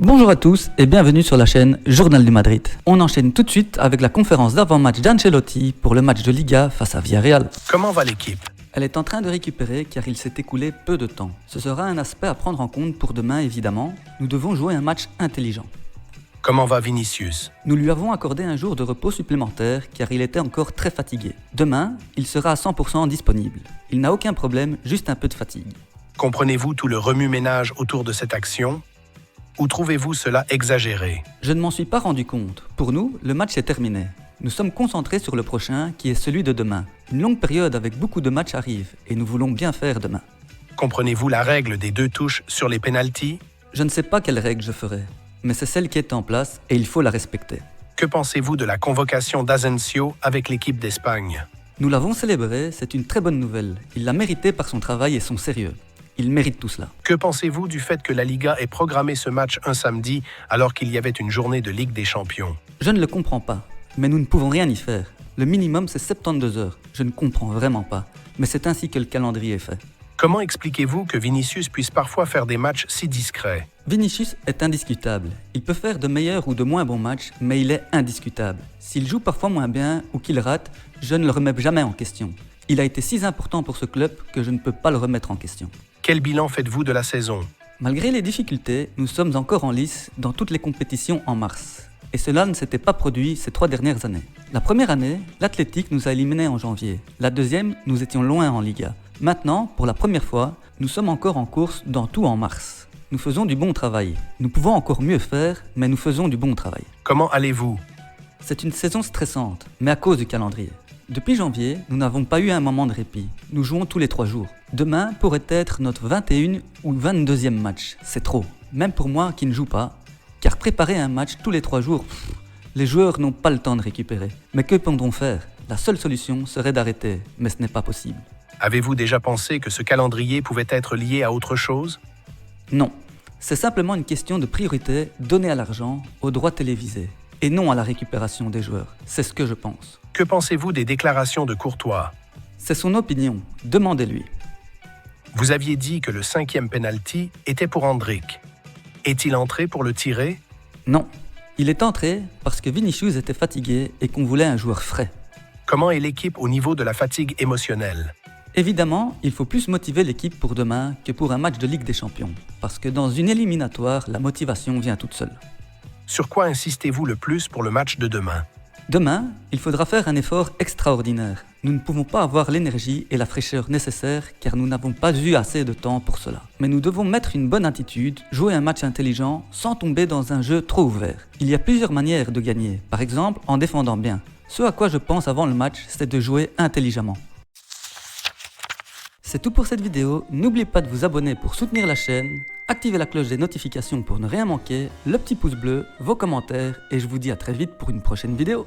Bonjour à tous et bienvenue sur la chaîne Journal du Madrid. On enchaîne tout de suite avec la conférence d'avant-match d'Ancelotti pour le match de Liga face à Villarreal. Comment va l'équipe? Elle est en train de récupérer car il s'est écoulé peu de temps. Ce sera un aspect à prendre en compte pour demain évidemment. Nous devons jouer un match intelligent. Comment va Vinicius? Nous lui avons accordé un jour de repos supplémentaire car il était encore très fatigué. Demain, il sera à 100% disponible. Il n'a aucun problème, juste un peu de fatigue. Comprenez-vous tout le remue-ménage autour de cette action? Ou trouvez-vous cela exagéré? Je ne m'en suis pas rendu compte. Pour nous, le match est terminé. Nous sommes concentrés sur le prochain qui est celui de demain. Une longue période avec beaucoup de matchs arrive et nous voulons bien faire demain. Comprenez-vous la règle des 2 touches sur les pénaltys? Je ne sais pas quelle règle je ferai, mais c'est celle qui est en place et il faut la respecter. Que pensez-vous de la convocation d'Asensio avec l'équipe d'Espagne? Nous l'avons célébré, c'est une très bonne nouvelle. Il l'a mérité par son travail et son sérieux. Il mérite tout cela. Que pensez-vous du fait que la Liga ait programmé ce match un samedi alors qu'il y avait une journée de Ligue des Champions? Je ne le comprends pas, mais nous ne pouvons rien y faire. Le minimum c'est 72 heures. Je ne comprends vraiment pas, mais c'est ainsi que le calendrier est fait. Comment expliquez-vous que Vinicius puisse parfois faire des matchs si discrets? Vinicius est indiscutable. Il peut faire de meilleurs ou de moins bons matchs, mais il est indiscutable. S'il joue parfois moins bien ou qu'il rate, je ne le remets jamais en question. Il a été si important pour ce club que je ne peux pas le remettre en question. Quel bilan faites-vous de la saison? Malgré les difficultés, nous sommes encore en lice dans toutes les compétitions en mars. Et cela ne s'était pas produit ces 3 dernières années. La première année, l'Athletic nous a éliminés en janvier. La deuxième, nous étions loin en Liga. Maintenant, pour la première fois, nous sommes encore en course dans tout en mars. Nous faisons du bon travail. Nous pouvons encore mieux faire, mais nous faisons du bon travail. Comment allez-vous? C'est une saison stressante, mais à cause du calendrier. Depuis janvier, nous n'avons pas eu un moment de répit. Nous jouons tous les 3 jours. Demain pourrait être notre 21 ou 22e match. C'est trop. Même pour moi qui ne joue pas. Car préparer un match tous les 3 jours, les joueurs n'ont pas le temps de récupérer. Mais que peut-on faire? La seule solution serait d'arrêter, mais ce n'est pas possible. Avez-vous déjà pensé que ce calendrier pouvait être lié à autre chose? Non. C'est simplement une question de priorité donnée à l'argent, aux droits télévisés. Et non à la récupération des joueurs. C'est ce que je pense. Que pensez-vous des déclarations de Courtois? C'est son opinion. Demandez-lui. Vous aviez dit que le 5e penalty était pour Endrick. Est-il entré pour le tirer? Non. Il est entré parce que Vinicius était fatigué et qu'on voulait un joueur frais. Comment est l'équipe au niveau de la fatigue émotionnelle? Évidemment, il faut plus motiver l'équipe pour demain que pour un match de Ligue des Champions. Parce que dans une éliminatoire, la motivation vient toute seule. Sur quoi insistez-vous le plus pour le match de demain? Demain, il faudra faire un effort extraordinaire. Nous ne pouvons pas avoir l'énergie et la fraîcheur nécessaires car nous n'avons pas eu assez de temps pour cela. Mais nous devons mettre une bonne attitude, jouer un match intelligent sans tomber dans un jeu trop ouvert. Il y a plusieurs manières de gagner, par exemple en défendant bien. Ce à quoi je pense avant le match, c'est de jouer intelligemment. C'est tout pour cette vidéo, n'oubliez pas de vous abonner pour soutenir la chaîne, activez la cloche des notifications pour ne rien manquer, le petit pouce bleu, vos commentaires et je vous dis à très vite pour une prochaine vidéo.